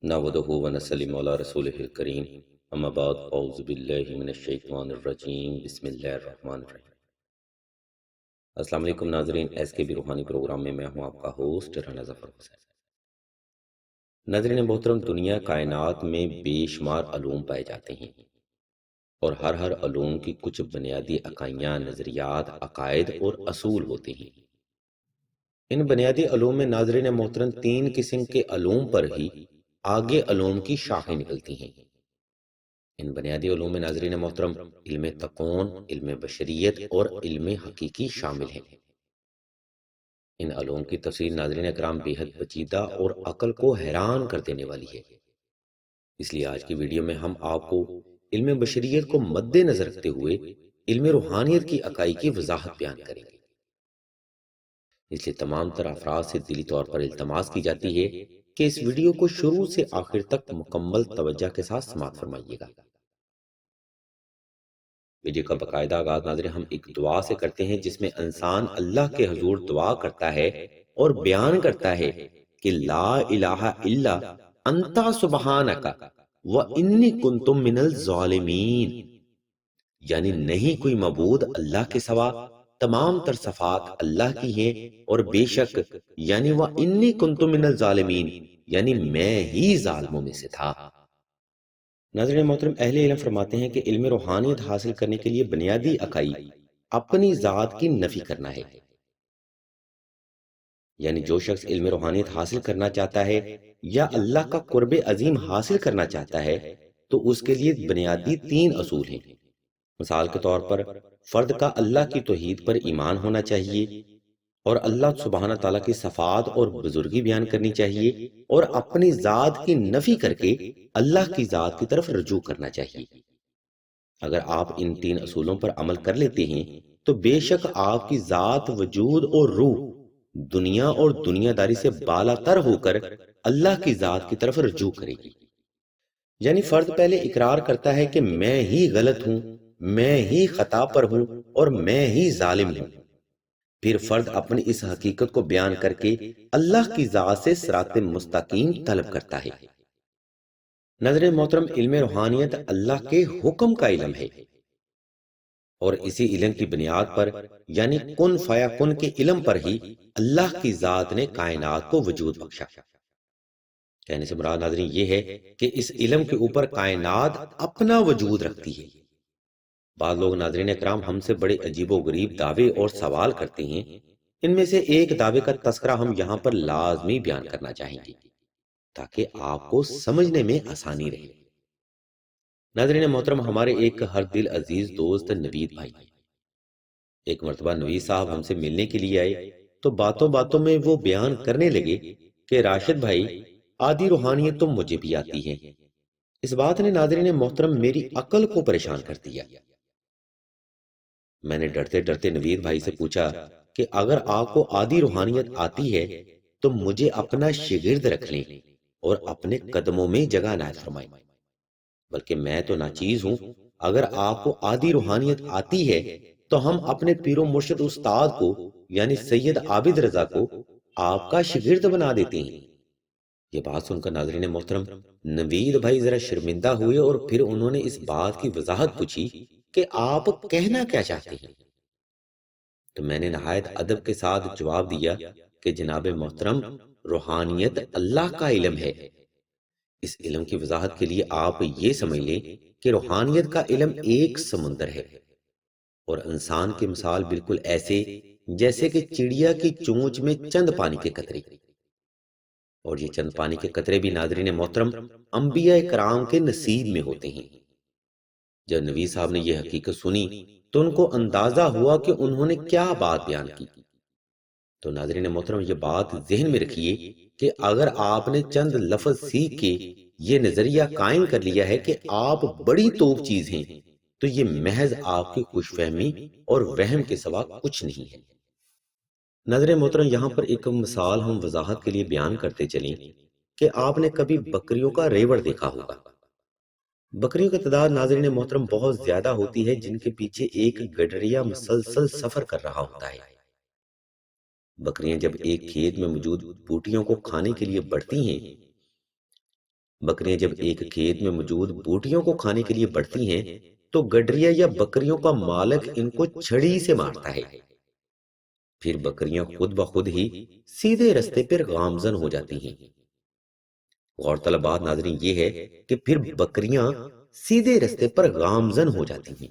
نحمدہ و نصلی علی رسولہ الکریم اما بعد اعوذ باللہ من الشیطان الرجیم بسم اللہ الرحمن الرحیم۔ السلام علیکم ناظرین، ایس کے بی روحانی پروگرام میں ہوں آپ کا ہوسٹ رانا ظفر حسین۔ ناظرین محترم، دنیا کائنات میں بے شمار علوم پائے جاتے ہیں اور ہر علوم کی کچھ بنیادی اکائیاں، نظریات، عقائد اور اصول ہوتے ہیں۔ ان بنیادی علوم میں ناظرین محترم تین قسم کے علوم پر ہی آگے علوم کی شاخیں نکلتی ہیں۔ ان بنیادی علوم میں ناظرین محترم علم تکون، علم بشریت اور علم حقیقی شامل ہیں۔ ان علوم کی تفصیل ناظرین اکرام بے حد پیچیدہ اور عقل کو حیران کر دینے والی ہے، اس لیے آج کی ویڈیو میں ہم آپ کو علم بشریت کو مد نظر رکھتے ہوئے علم روحانیت کی اکائی کی وضاحت بیان کریں گے۔ اس لیے تمام تر افراد سے دلی طور پر التماس کی جاتی ہے کہ اس ویڈیو کو شروع سے آخر تک مکمل توجہ کے ساتھ سماعت فرمائیے گا۔ ویڈیو کا باقاعدہ آغاز ناظرین ہم ایک دعا سے کرتے ہیں، جس میں انسان اللہ کے حضور دعا کرتا ہے اور بیان کرتا ہے کہ لا الہ الا انت سبحانک و انی کنت من الظالمین، یعنی نہیں کوئی معبود اللہ کے سوا، تمام تر صفات اللہ کی ہیں، اور بے شک یعنی و انی کنت من الظالمین، یعنی میں ہی ظالموں میں سے تھا۔ ناظرین محترم، اہل علم فرماتے ہیں کہ علم روحانیت حاصل کرنے کے لیے بنیادی اکائی اپنی ذات کی نفی کرنا ہے، یعنی جو شخص علم روحانیت حاصل کرنا چاہتا ہے یا اللہ کا قرب عظیم حاصل کرنا چاہتا ہے تو اس کے لیے بنیادی تین اصول ہیں۔ مثال کے طور پر فرد کا اللہ کی توحید پر ایمان ہونا چاہیے، اور اللہ سبحانہ تعالیٰ کی صفات اور بزرگی بیان کرنی چاہیے، اور اپنی ذات کی نفی کر کے اللہ کی ذات کی طرف رجوع کرنا چاہیے۔ اگر آپ ان تین اصولوں پر عمل کر لیتے ہیں تو بے شک آپ کی ذات، وجود اور روح دنیا اور دنیا داری سے بالا تر ہو کر اللہ کی ذات کی طرف رجوع کرے گی۔ یعنی فرد پہلے اقرار کرتا ہے کہ میں ہی غلط ہوں، میں ہی خطا پر ہوں اور میں ہی ظالم ہوں۔ پھر فرد اپنی اس حقیقت کو بیان کر کے اللہ کی ذات سے صراط مستقیم طلب کرتا ہے۔ نظر محترم، علم روحانیت اللہ کے حکم کا علم ہے، اور اسی علم کی بنیاد پر یعنی کن فیا کن کے علم پر ہی اللہ کی ذات نے کائنات کو وجود بخشا۔ کہنے سے مراد ناظرین یہ ہے کہ اس علم کے اوپر کائنات اپنا وجود رکھتی ہے۔ بعض لوگ ناظرین اکرام ہم سے بڑے عجیب و غریب دعوے اور سوال کرتے ہیں، ان میں سے ایک دعوے کا تذکرہ ہم یہاں پر لازمی بیان کرنا چاہیں گے تاکہ آپ کو سمجھنے میں آسانی رہے۔ ناظرین محترم، ہمارے ایک ہر دل عزیز دوست نوید بھائی، ایک مرتبہ نوید صاحب ہم سے ملنے کے لیے آئے تو باتوں باتوں میں وہ بیان کرنے لگے کہ راشد بھائی، آدھی روحانیت تو مجھے بھی آتی ہے۔ اس بات نے ناظرین محترم میری عقل کو پریشان کر دیا۔ میں نے ڈرتے ڈرتے نوید بھائی سے پوچھا کہ اگر آپ کو آدھی روحانیت آتی ہے تو مجھے اپنا شاگرد رکھ لیں اور اپنے قدموں میں جگہ عنایت فرمائیں، بلکہ میں تو ناچیز ہوں، اگر آپ کو آدھی روحانیت آتی ہے تو ہم اپنے پیر و مرشد استاد کو یعنی سید عابد رضا کو آپ کا شاگرد بنا دیتے ہیں۔ یہ بات سن کر ناظرین محترم نوید بھائی ذرا شرمندہ ہوئے، اور پھر انہوں نے اس بات کی وضاحت پوچھی کہ آپ کہنا کیا چاہتے ہیں؟ تو میں نے نہایت ادب کے ساتھ جواب دیا کہ جناب محترم، روحانیت اللہ کا علم ہے۔ اس علم کی وضاحت کے لیے آپ یہ سمجھ لیں کہ روحانیت کا علم ایک سمندر ہے، اور انسان کی مثال بالکل ایسے جیسے کہ چڑیا کی چونچ میں چند پانی کے قطرے، اور یہ چند پانی کے قطرے بھی ناظرین محترم انبیاء کرام کے نصیب میں ہوتے ہیں۔ جب نوید صاحب نے یہ حقیقت سنی تو ان کو اندازہ ہوا کہ انہوں نے کیا بات بیان کی۔ تو ناظرین محترم، یہ بات ذہن میں رکھیے کہ اگر آپ نے چند لفظ سیکھ کے یہ نظریہ قائم کر لیا ہے کہ آپ بڑی توپ چیز ہیں، تو یہ محض آپ کی خوش فہمی اور وہم کے سوا کچھ نہیں ہے۔ ناظرین محترم، یہاں پر ایک مثال ہم وضاحت کے لیے بیان کرتے چلیں کہ آپ نے کبھی بکریوں کا ریوڑ دیکھا ہوگا۔ بکریوں کی تعداد ناظرین محترم بہت زیادہ ہوتی ہے، جن کے پیچھے ایک گڈریا مسلسل سفر کر رہا ہوتا ہے۔ بکریاں جب ایک کھیت میں موجود بوٹیوں کو کھانے کے لیے بڑھتی ہیں بکریاں جب ایک کھیت میں موجود بوٹیوں کو کھانے کے لیے بڑھتی ہیں تو گڈریا یا بکریوں کا مالک ان کو چھڑی سے مارتا ہے، پھر بکریاں خود بخود ہی سیدھے رستے پر گامزن ہو جاتی ہیں۔ غورطلب بات ناظرین یہ ہے کہ پھر بکریاں سیدھے رستے پر گامزن ہو جاتی ہیں۔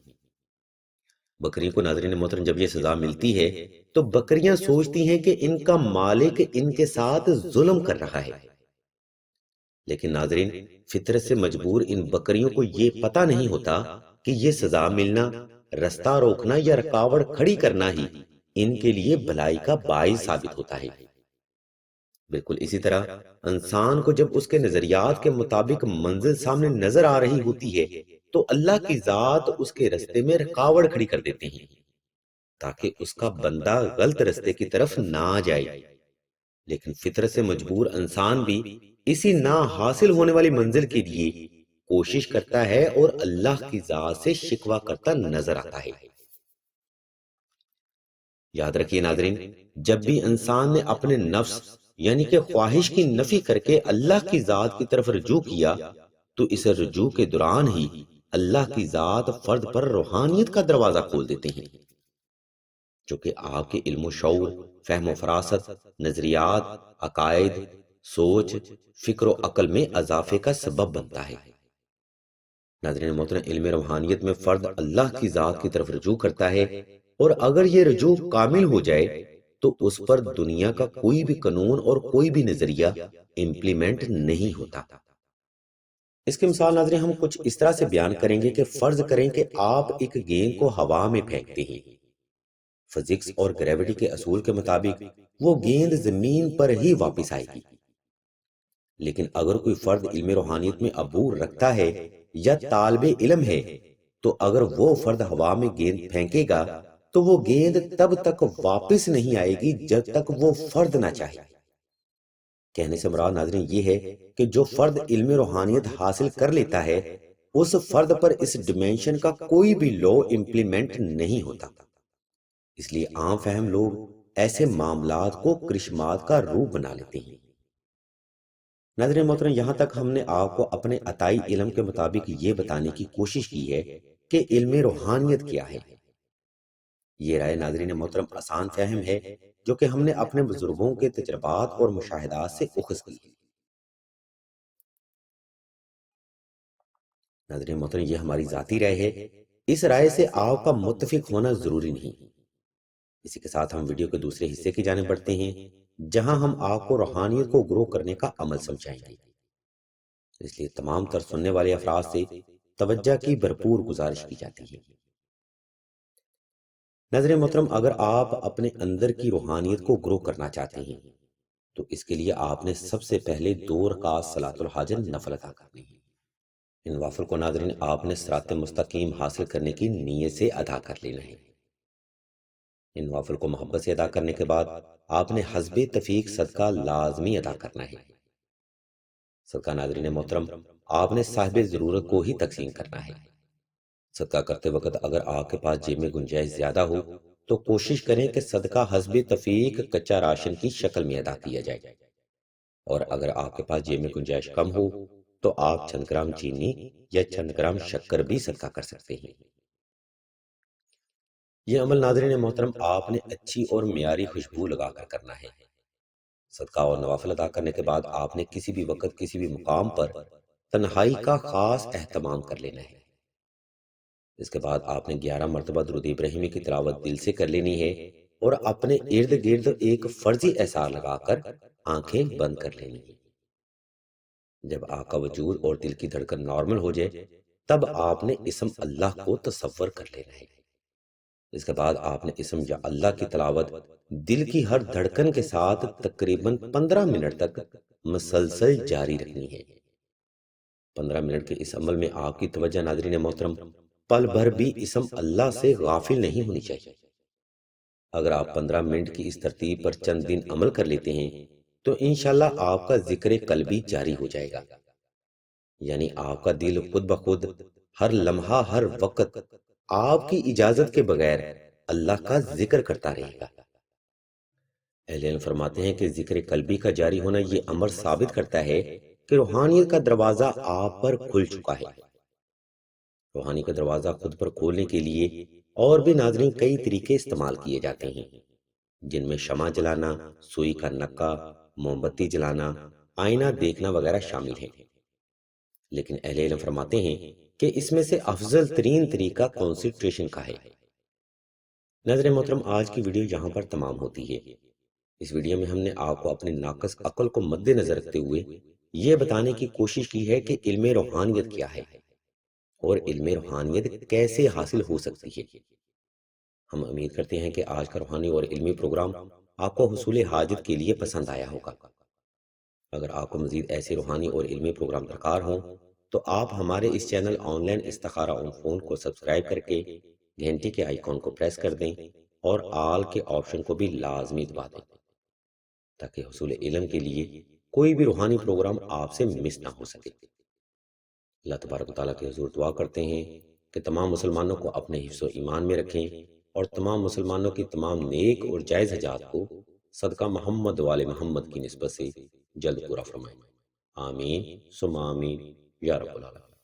بکریوں کو ناظرین محترم جب یہ سزا ملتی ہے تو بکریاں سوچتی ہیں کہ ان کا مالک ان کے ساتھ ظلم کر رہا ہے، لیکن ناظرین فطرت سے مجبور ان بکریوں کو یہ پتہ نہیں ہوتا کہ یہ سزا ملنا، رستہ روکنا یا رکاوٹ کھڑی کرنا ہی ان کے لیے بھلائی کا باعث ثابت ہوتا ہے۔ بالکل اسی طرح انسان کو جب اس کے نظریات کے مطابق منزل سامنے نظر آ رہی ہوتی ہے تو اللہ کی ذات اس کے رستے میں رکاوٹ کھڑی کر دیتے ہیں تاکہ اس کا بندہ غلط رستے کی طرف نہ جائے، لیکن فطرت سے مجبور انسان بھی اسی نہ حاصل ہونے والی منزل کے لیے کوشش کرتا ہے اور اللہ کی ذات سے شکوہ کرتا نظر آتا ہے۔ یاد رکھیے ناظرین، جب بھی انسان نے اپنے نفس یعنی کہ خواہش کی نفی کر کے اللہ کی ذات کی طرف رجوع کیا تو اس رجوع کے دوران ہی اللہ کی ذات فرد پر روحانیت کا دروازہ کھول دیتے ہیں، جو کہ آپ کے علم و شعور، فہم و فراست، نظریات، عقائد، سوچ، فکر و عقل میں اضافے کا سبب بنتا ہے۔ ناظرین محترم، علم روحانیت میں فرد اللہ کی ذات کی طرف رجوع کرتا ہے، اور اگر یہ رجوع کامل ہو جائے تو اس پر دنیا کا کوئی بھی قانون اور کوئی بھی نظریہ امپلیمنٹ نہیں ہوتا۔ اس کی مثال ناظرین ہم کچھ اس طرح سے بیان کریں گے کہ فرض کریں کہ آپ ایک گیند کو ہوا میں پھینکتے ہیں، فزکس اور گریوٹی کے اصول کے مطابق وہ گیند زمین پر ہی واپس آئے گی، لیکن اگر کوئی فرد علم روحانیت میں عبور رکھتا ہے یا طالب علم ہے تو اگر وہ فرد ہوا میں گیند پھینکے گا تو وہ گیند تب تک واپس نہیں آئے گی جب تک وہ فرد نہ چاہے۔ کہنے سے مراد ناظرین یہ ہے کہ جو فرد علم روحانیت حاصل کر لیتا ہے اس فرد پر اس ڈیمینشن کا کوئی بھی لا امپلیمنٹ نہیں ہوتا۔ اس لیے عام فہم لوگ ایسے معاملات کو کرشمات کا روپ بنا لیتے ہیں۔ ناظرین محترم، یہاں تک ہم نے آپ کو اپنے عطائی علم کے مطابق یہ بتانے کی کوشش کی ہے کہ علم روحانیت کیا ہے۔ یہ رائے ناظرین محترم آسان فہم ہے جو کہ ہم نے اپنے بزرگوں کے تجربات اور مشاہدات سے اخذ کی ہے۔ ناظرین محترم، یہ ہماری ذاتی رائے ہے، اس رائے سے آپ کا متفق ہونا ضروری نہیں۔ اسی کے ساتھ ہم ویڈیو کے دوسرے حصے کی جانب بڑھتے ہیں جہاں ہم آپ کو روحانیت کو گرو کرنے کا عمل سمجھائیں گے۔ اس لیے تمام تر سننے والے افراد سے توجہ کی بھرپور گزارش کی جاتی ہے۔ ناظرین محترم، اگر آپ اپنے اندر کی روحانیت کو گرو کرنا چاہتے ہیں تو اس کے لیے آپ نے سب سے پہلے 2 رکعت صلاۃ الحاجت نفل ادا کرنی ہے۔ ان نوافل کو ناظرین آپ نے صراط مستقیم حاصل کرنے کی نیت سے ادا کر لینا ہے۔ ان نوافل کو محبت سے ادا کرنے کے بعد آپ نے حسب تفیق صدقہ لازمی ادا کرنا ہے۔ صدقہ ناظرین محترم آپ نے صاحب ضرورت کو ہی تقسیم کرنا ہے۔ صدقہ کرتے وقت اگر آپ کے پاس جیب میں گنجائش زیادہ ہو تو کوشش کریں کہ صدقہ حسب تفیق کچا راشن کی شکل میں ادا کیا جائے، اور اگر آپ کے پاس جیب میں گنجائش کم ہو تو آپ چند گرام چینی یا چند گرام شکر بھی صدقہ کر سکتے ہیں۔ یہ عمل ناظرین محترم آپ نے اچھی اور معیاری خوشبو لگا کر کرنا ہے۔ صدقہ اور نوافل ادا کرنے کے بعد آپ نے کسی بھی وقت کسی بھی مقام پر تنہائی کا خاص اہتمام کر لینا ہے۔ اس کے بعد آپ نے 11 مرتبہ درود ابراہیمی کی تلاوت دل سے کر لینی ہے اور اپنے ارد گرد ایک فرضی احسار لگا کر آنکھیں بند کر لینی ہے۔ جب آپ کا وجود اور دل کی دھڑکن نارمل ہو جائے تب آپ نے اسم اللہ کو تصور کر لینا ہے۔ اس کے بعد آپ نے اسم یا اللہ کی تلاوت دل کی ہر دھڑکن کے ساتھ تقریباً 15 منٹ تک مسلسل جاری رکھنی ہے۔ 15 منٹ کے اس عمل میں آپ کی توجہ ناظرین محترم پل بھر بھی اسم اللہ سے غافل نہیں ہونی چاہیے۔ اگر آپ 15 منٹ کی اس ترتیب پر چند دن عمل کر لیتے ہیں تو انشاءاللہ آپ کا ذکر قلبی جاری ہو جائے گا، یعنی آپ کا دل خود بخود ہر لمحہ ہر وقت آپ کی اجازت کے بغیر اللہ کا ذکر کرتا رہے گا۔ اہل علم فرماتے ہیں کہ ذکر قلبی کا جاری ہونا یہ امر ثابت کرتا ہے کہ روحانیت کا دروازہ آپ پر کھل چکا ہے۔ روحانی کا دروازہ خود پر کھولنے کے لیے اور بھی ناظرین کئی طریقے استعمال کیے جاتے ہیں، جن میں شمع جلانا، سوئی کا نکا، موم بتی جلانا، آئینہ دیکھنا وغیرہ شامل ہیں۔ لیکن اہل علم فرماتے ہیں کہ اس میں سے افضل ترین طریقہ کنسنٹریشن کا ہے۔ ناظرین محترم، آج کی ویڈیو یہاں پر تمام ہوتی ہے۔ اس ویڈیو میں ہم نے آپ کو اپنے ناقص عقل کو مد نظر رکھتے ہوئے یہ بتانے کی کوشش کی ہے کہ علم روحانیت کیا ہے اور علم روحانیت کیسے حاصل ہو سکتی ہے۔ ہم امید کرتے ہیں کہ آج کا روحانی اور علمی پروگرام آپ کو حصول حاجت کے لیے پسند آیا ہوگا۔ اگر آپ کو مزید ایسے روحانی اور علمی پروگرام درکار ہوں تو آپ ہمارے اس چینل آن لائن استخارہ آن فون کو سبسکرائب کر کے گھنٹی کے آئیکن کو پریس کر دیں اور آل کے آپشن کو بھی لازمی دبا دیں، تاکہ حصول علم کے لیے کوئی بھی روحانی پروگرام آپ سے مس نہ ہو سکے۔ اللہ تبارک و تعالیٰ کے حضور دعا کرتے ہیں کہ تمام مسلمانوں کو اپنے حفظ و ایمان میں رکھیں اور تمام مسلمانوں کی تمام نیک اور جائز حاجات کو صدقہ محمد وال محمد کی نسبت سے جلد پورا فرمائیں۔ آمین ثم آمین یا رب العالمین۔